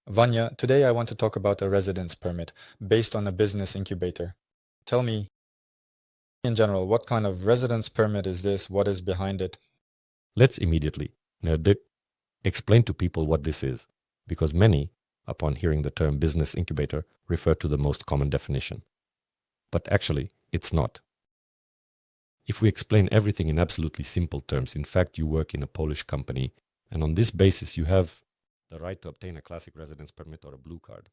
Vanya, today I want to talk about a residence permit based on a business incubator. Tell me, in general, what kind of residence permit is this? What is behind it? Let's immediately explain to people what this is, because many, upon hearing the term business incubator, refer to the most common definition. But actually, it's not. If we explain everything in absolutely simple terms, in fact, you work in a Polish company, and on this basis, you have the right to obtain a classic residence permit or a blue card.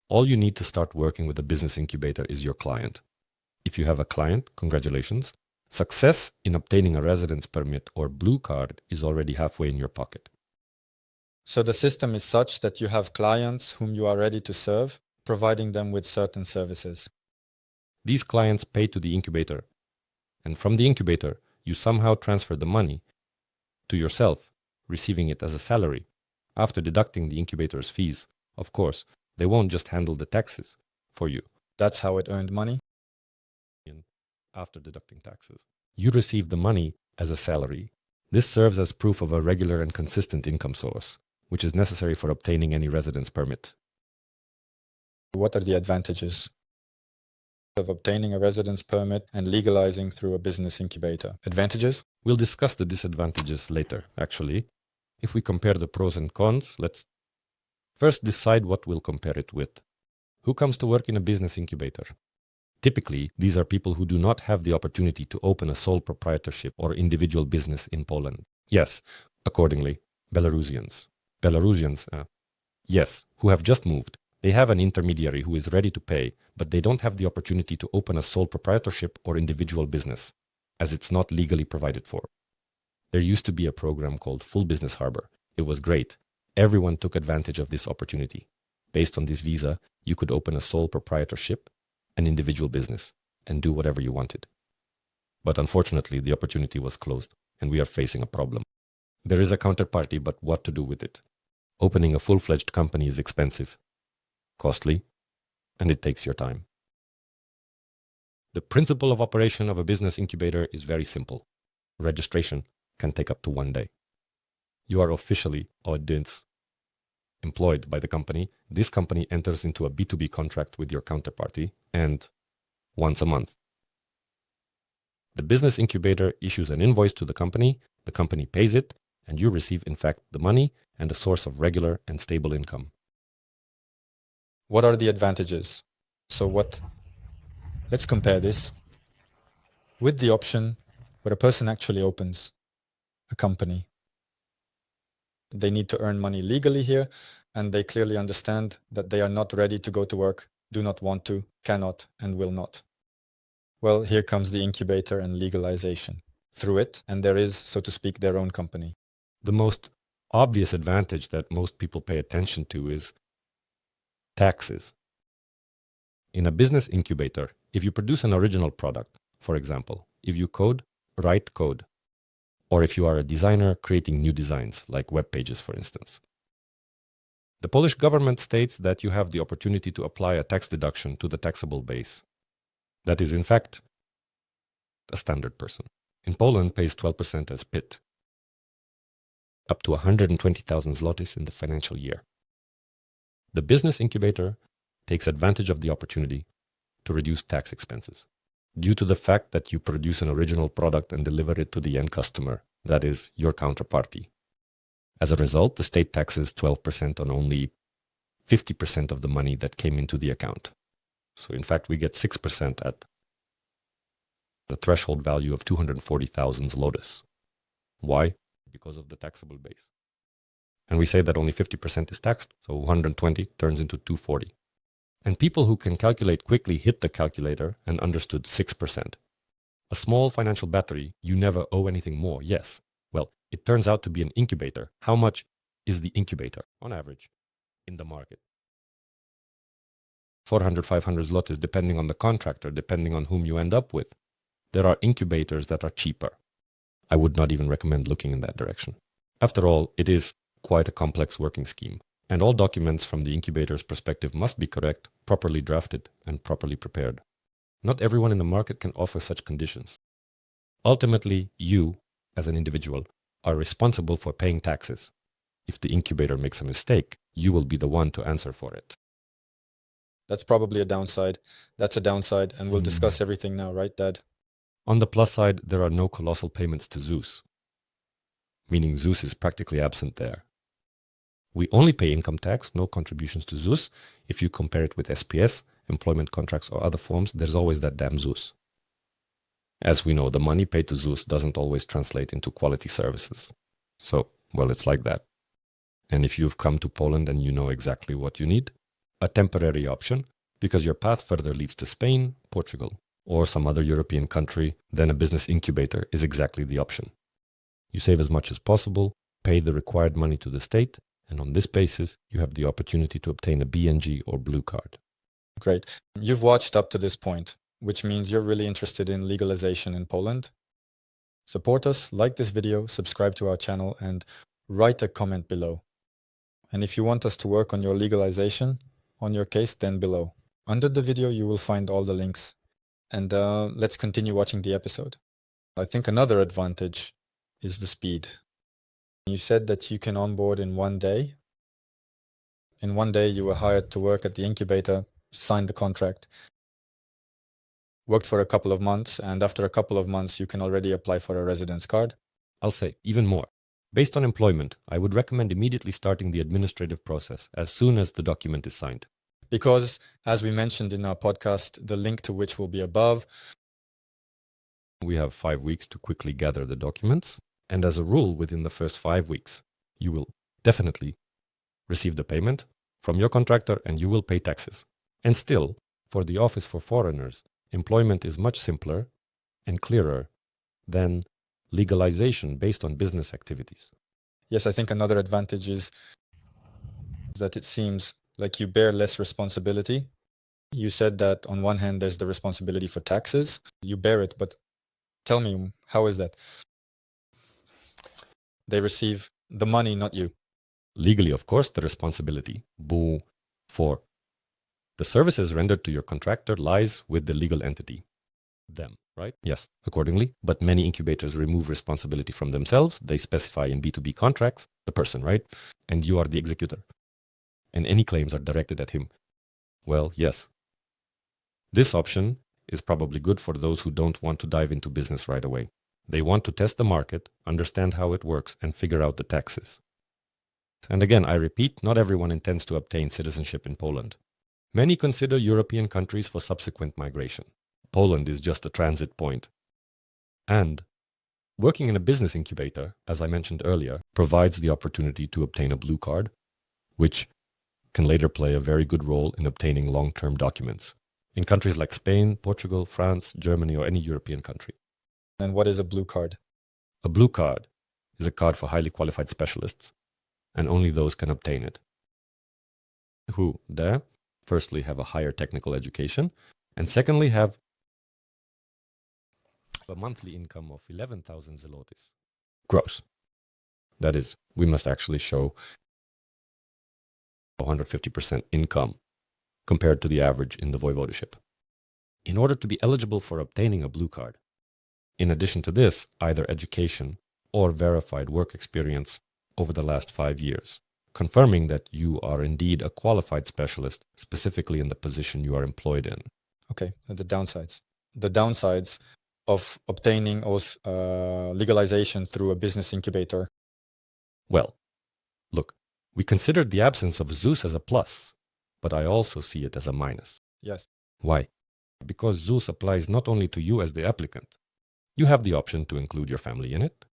All you need to start working with a business incubator is your client. If you have a client, congratulations. Success in obtaining a residence permit or blue card is already halfway in your pocket. So the system is such that you have clients whom you are ready to serve, providing them with certain services. These clients pay to the incubator, and from the incubator, you somehow transfer the money to yourself, receiving it as a salary. After deducting the incubator's fees, of course, they won't just handle the taxes for you. That's how it earned money? After deducting taxes, you receive the money as a salary. This serves as proof of a regular and consistent income source, which is necessary for obtaining any residence permit. What are the advantages of obtaining a residence permit and legalizing through a business incubator? Advantages? We'll discuss the disadvantages later, actually. If we compare the pros and cons, let's first decide what we'll compare it with. Who comes to work in a business incubator? Typically, these are people who do not have the opportunity to open a sole proprietorship or individual business in Poland. Yes, accordingly, Belarusians. Yes, who have just moved. They have an intermediary who is ready to pay, but they don't have the opportunity to open a sole proprietorship or individual business, as it's not legally provided for. There used to be a program called Full Business Harbor. It was great. Everyone took advantage of this opportunity. Based on this visa, you could open a sole proprietorship, an individual business, and do whatever you wanted. But unfortunately, the opportunity was closed, and we are facing a problem. There is a counterparty, but what to do with it? Opening a full-fledged company is expensive, costly, and it takes your time. The principle of operation of a business incubator is very simple. Registration can take up to 1 day. You are officially employed by the company. This company enters into a B2B contract with your counterparty, and once a month. The business incubator issues an invoice to the company pays it, and you receive, in fact, the money and a source of regular and stable income. What are the advantages? Let's compare this with the option where a person actually opens a company. They need to earn money legally here, and they clearly understand that they are not ready to go to work, do not want to, cannot, and will not. Well, here comes the incubator and legalization through it, and there is, so to speak, their own company. The most obvious advantage that most people pay attention to is taxes. In a business incubator, if you produce an original product, for example, if you write code, or if you are a designer creating new designs, like web pages, for instance, the Polish government states that you have the opportunity to apply a tax deduction to the taxable base. That is, in fact, a standard person. In Poland, pays 12% as PIT, up to 120,000 zlotys in the financial year. The business incubator takes advantage of the opportunity to reduce tax expenses due to the fact that you produce an original product and deliver it to the end customer, that is, your counterparty. As a result, the state taxes 12% on only 50% of the money that came into the account. So in fact, we get 6% at the threshold value of 240,000 zlotys. Why? Because of the taxable base. And we say that only 50% is taxed, so 120 turns into 240. And people who can calculate quickly hit the calculator and understood 6%. A small financial battery, you never owe anything more, yes. Well, it turns out to be an incubator. How much is the incubator, on average, in the market? 400, 500 zlotys, depending on the contractor, depending on whom you end up with. There are incubators that are cheaper. I would not even recommend looking in that direction. After all, it is quite a complex working scheme, and all documents from the incubator's perspective must be correct, properly drafted, and properly prepared. Not everyone in the market can offer such conditions. Ultimately, you, as an individual, are responsible for paying taxes. If the incubator makes a mistake, you will be the one to answer for it. That's probably a downside. That's a downside, and we'll discuss everything now, right, Dad? On the plus side, there are no colossal payments to Zeus, meaning Zeus is practically absent there. We only pay income tax, no contributions to Zeus. If you compare it with SPS, employment contracts or other forms, there's always that damn Zeus. As we know, the money paid to Zeus doesn't always translate into quality services. So, well, it's like that. And if you've come to Poland and you know exactly what you need, a temporary option, because your path further leads to Spain, Portugal, or some other European country, then a business incubator is exactly the option. You save as much as possible, pay the required money to the state, and on this basis, you have the opportunity to obtain a BNG or blue card. Great. You've watched up to this point, which means you're really interested in legalization in Poland. Support us, like this video, subscribe to our channel, and write a comment below. And if you want us to work on your legalization, on your case, then below. Under the video, you will find all the links. And let's continue watching the episode. I think another advantage is the speed. You said that you can onboard in 1 day. In 1 day, you were hired to work at the incubator, signed the contract, worked for a couple of months, and after a couple of months, you can already apply for a residence card. I'll say even more. Based on employment, I would recommend immediately starting the administrative process as soon as the document is signed. Because, as we mentioned in our podcast, the link to which will be above, we have 5 weeks to quickly gather the documents. And as a rule, within the first 5 weeks, you will definitely receive the payment from your contractor and you will pay taxes. And still, for the Office for Foreigners, employment is much simpler and clearer than legalization based on business activities. Yes, I think another advantage is that it seems like you bear less responsibility. You said that on one hand, there's the responsibility for taxes. You bear it, but tell me, how is that? They receive the money, not you. Legally, of course, the responsibility for the services rendered to your contractor lies with the legal entity, them, right? Yes, accordingly. But many incubators remove responsibility from themselves. They specify in B2B contracts the person, right? And you are the executor. And any claims are directed at him. Well, yes. This option is probably good for those who don't want to dive into business right away. They want to test the market, understand how it works, and figure out the taxes. And again, I repeat, not everyone intends to obtain citizenship in Poland. Many consider European countries for subsequent migration. Poland is just a transit point. And working in a business incubator, as I mentioned earlier, provides the opportunity to obtain a blue card, which can later play a very good role in obtaining long-term documents in countries like Spain, Portugal, France, Germany, or any European country. And what is a blue card? A blue card is a card for highly qualified specialists, and only those can obtain it. Who, there, firstly, have a higher technical education, and secondly, have a monthly income of 11,000 zlotys. Gross. That is, we must actually show 150% income compared to the average in the voivodeship. In order to be eligible for obtaining a blue card, in addition to this, either education or verified work experience over the last 5 years, confirming that you are indeed a qualified specialist, specifically in the position you are employed in. Okay, the downsides. The downsides of obtaining legalization through a business incubator. Well, look, we considered the absence of Zeus as a plus, but I also see it as a minus. Yes. Why? Because Zeus applies not only to you as the applicant. You have the option to include your family in it.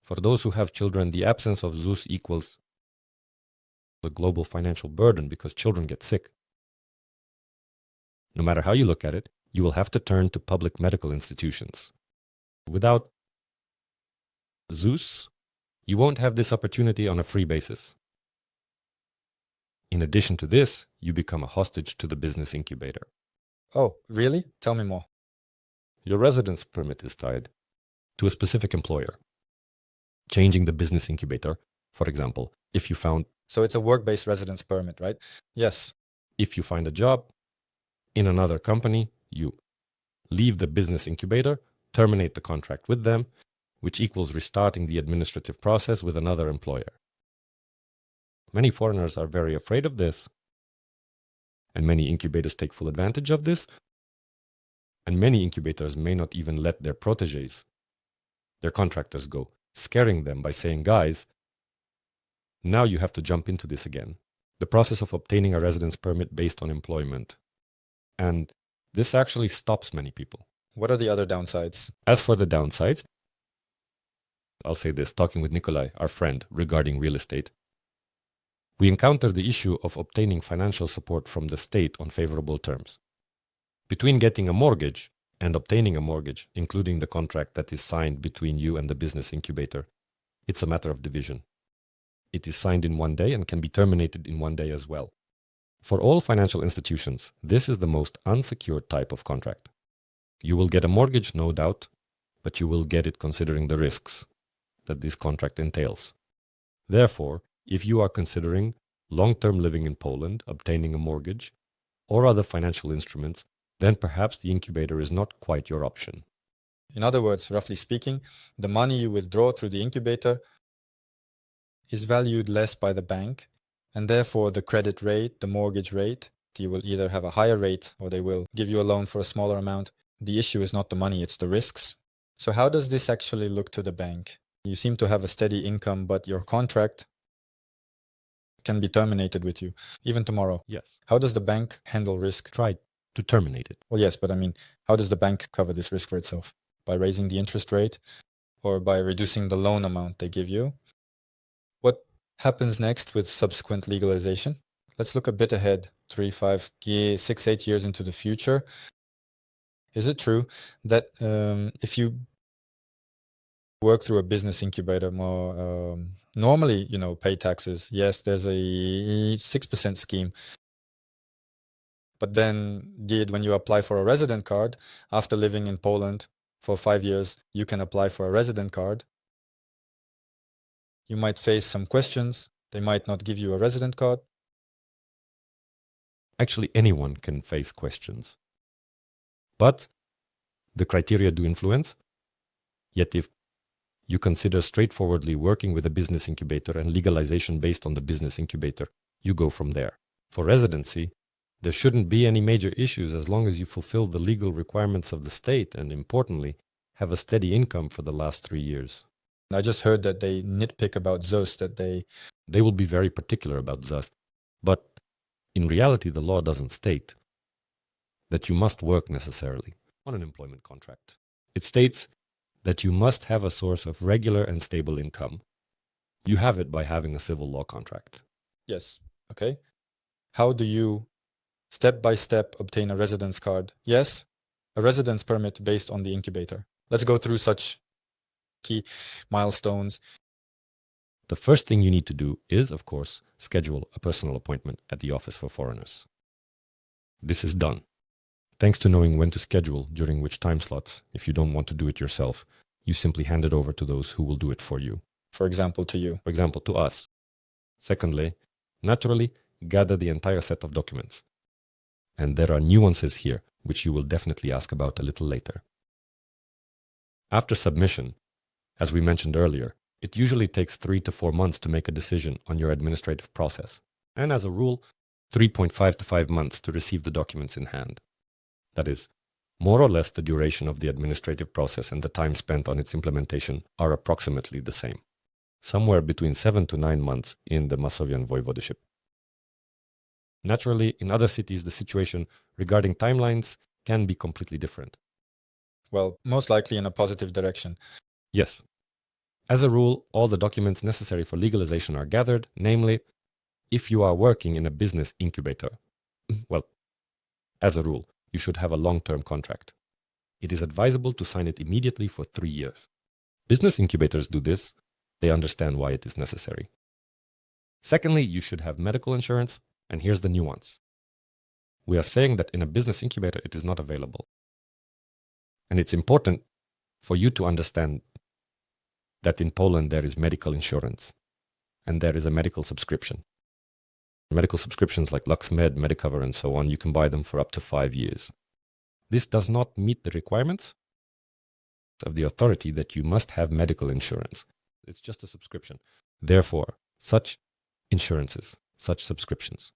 For those who have children, the absence of Zeus equals the global financial burden because children get sick. No matter how you look at it, you will have to turn to public medical institutions. Without Zeus, you won't have this opportunity on a free basis. In addition to this, you become a hostage to the business incubator. Oh, really? Tell me more. Your residence permit is tied to a specific employer. Changing the business incubator, for example, if you found... So it's a work-based residence permit, right? Yes. If you find a job in another company, you leave the business incubator, terminate the contract with them, which equals restarting the administrative process with another employer. Many foreigners are very afraid of this, and many incubators take full advantage of this, and many incubators may not even let their proteges, their contractors, go, scaring them by saying, guys, now you have to jump into this again. The process of obtaining a residence permit based on employment. And this actually stops many people. What are the other downsides? As for the downsides, I'll say this, talking with Nikolai, our friend, regarding real estate, we encountered the issue of obtaining financial support from the state on favorable terms. Between getting a mortgage and obtaining a mortgage, including the contract that is signed between you and the business incubator, it's a matter of division. It is signed in one day and can be terminated in one day as well. For all financial institutions, this is the most unsecured type of contract. You will get a mortgage, no doubt, but you will get it considering the risks that this contract entails. Therefore, if you are considering long-term living in Poland, obtaining a mortgage, or other financial instruments, then perhaps the incubator is not quite your option. In other words, roughly speaking, the money you withdraw through the incubator is valued less by the bank, and therefore the credit rate, the mortgage rate, you will either have a higher rate or they will give you a loan for a smaller amount. The issue is not the money, it's the risks. So how does this actually look to the bank? You seem to have a steady income, but your contract can be terminated with you, even tomorrow. Yes. How does the bank handle risk? Try to terminate it. Well, yes, but I mean, how does the bank cover this risk for itself? By raising the interest rate or by reducing the loan amount they give you? What happens next with subsequent legalization? Let's look a bit ahead, 3, 5, 6, 8 years into the future. Is it true that if you work through a business incubator more, normally, pay taxes? Yes, there's a 6% scheme. But then when you apply for a resident card, after living in Poland for 5 years, you can apply for a resident card. You might face some questions. They might not give you a resident card. Actually, anyone can face questions. But the criteria do influence. Yet if you consider straightforwardly working with a business incubator and legalization based on the business incubator, you go from there. For residency, there shouldn't be any major issues as long as you fulfill the legal requirements of the state and, importantly, have a steady income for the last 3 years. I just heard that they nitpick about ZUS, that they will be very particular about ZUS. But in reality, the law doesn't state that you must work necessarily on an employment contract. It states that you must have a source of regular and stable income. You have it by having a civil law contract. Yes. Okay. How do you step by step obtain a residence card? Yes, a residence permit based on the incubator. Let's go through such key milestones. The first thing you need to do is, of course, schedule a personal appointment at the Office for Foreigners. This is done. Thanks to knowing when to schedule during which time slots, if you don't want to do it yourself, you simply hand it over to those who will do it for you. For example, to you. For example, to us. Secondly, naturally, gather the entire set of documents. And there are nuances here, which you will definitely ask about a little later. After submission, as we mentioned earlier, it usually takes 3 to 4 months to make a decision on your administrative process, and as a rule, 3.5 to 5 months to receive the documents in hand. That is, more or less the duration of the administrative process and the time spent on its implementation are approximately the same, somewhere between 7 to 9 months in the Masovian voivodeship. Naturally, in other cities, the situation regarding timelines can be completely different. Well, most likely in a positive direction. Yes. As a rule, all the documents necessary for legalization are gathered, namely, if you are working in a business incubator, well, as a rule, you should have a long-term contract. It is advisable to sign it immediately for 3 years. Business incubators do this. They understand why it is necessary. Secondly, you should have medical insurance, and here's the nuance. We are saying that in a business incubator, it is not available. And it's important for you to understand that in Poland there is medical insurance and there is a medical subscription. Medical subscriptions like LuxMed, Medicover, and so on, you can buy them for up to 5 years. This does not meet the requirements of the authority that you must have medical insurance. It's just a subscription. Therefore, such insurances, such subscriptions,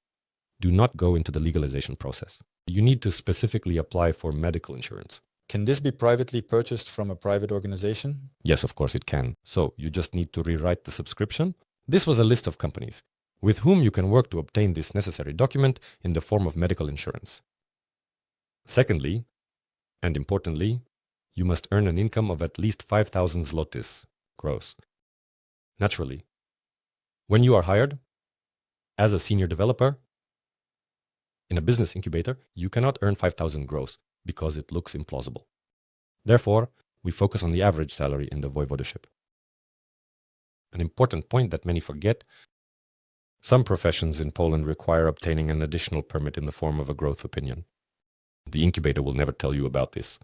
do not go into the legalization process. You need to specifically apply for medical insurance. Can this be privately purchased from a private organization? Yes, of course it can. So you just need to rewrite the subscription. This was a list of companies with whom you can work to obtain this necessary document in the form of medical insurance. Secondly, and importantly, you must earn an income of at least 5,000 zlotys gross. Naturally, when you are hired as a senior developer in a business incubator, you cannot earn 5,000 gross because it looks implausible. Therefore, we focus on the average salary in the voivodeship. An important point that many forget: some professions in Poland require obtaining an additional permit in the form of a growth opinion. The incubator will never tell you about this.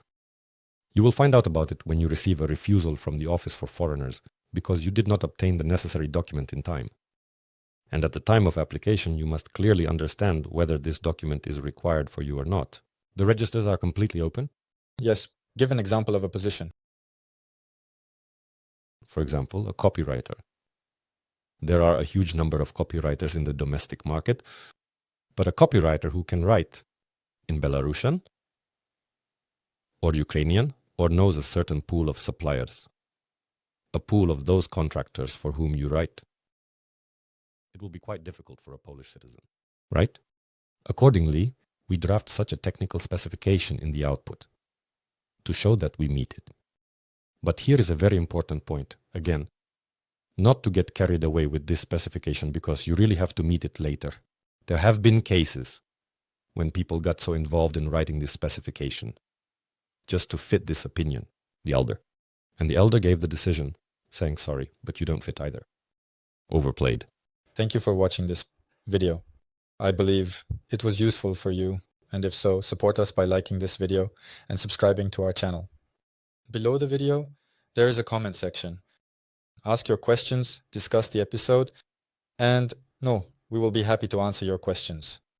You will find out about it when you receive a refusal from the Office for Foreigners because you did not obtain the necessary document in time. And at the time of application, you must clearly understand whether this document is required for you or not. The registers are completely open. Yes, give an example of a position. For example, a copywriter. There are a huge number of copywriters in the domestic market, but a copywriter who can write in Belarusian or Ukrainian or knows a certain pool of suppliers, a pool of those contractors for whom you write, it will be quite difficult for a Polish citizen, right? Accordingly, we draft such a technical specification in the output to show that we meet it. But here is a very important point, again, not to get carried away with this specification because you really have to meet it later. There have been cases when people got so involved in writing this specification just to fit this opinion, the elder. And the elder gave the decision saying, sorry, but you don't fit either. Overplayed. Thank you for watching this video. I believe it was useful for you, and if so, support us by liking this video and subscribing to our channel. Below the video, there is a comment section. Ask your questions, discuss the episode, and we will be happy to answer your questions.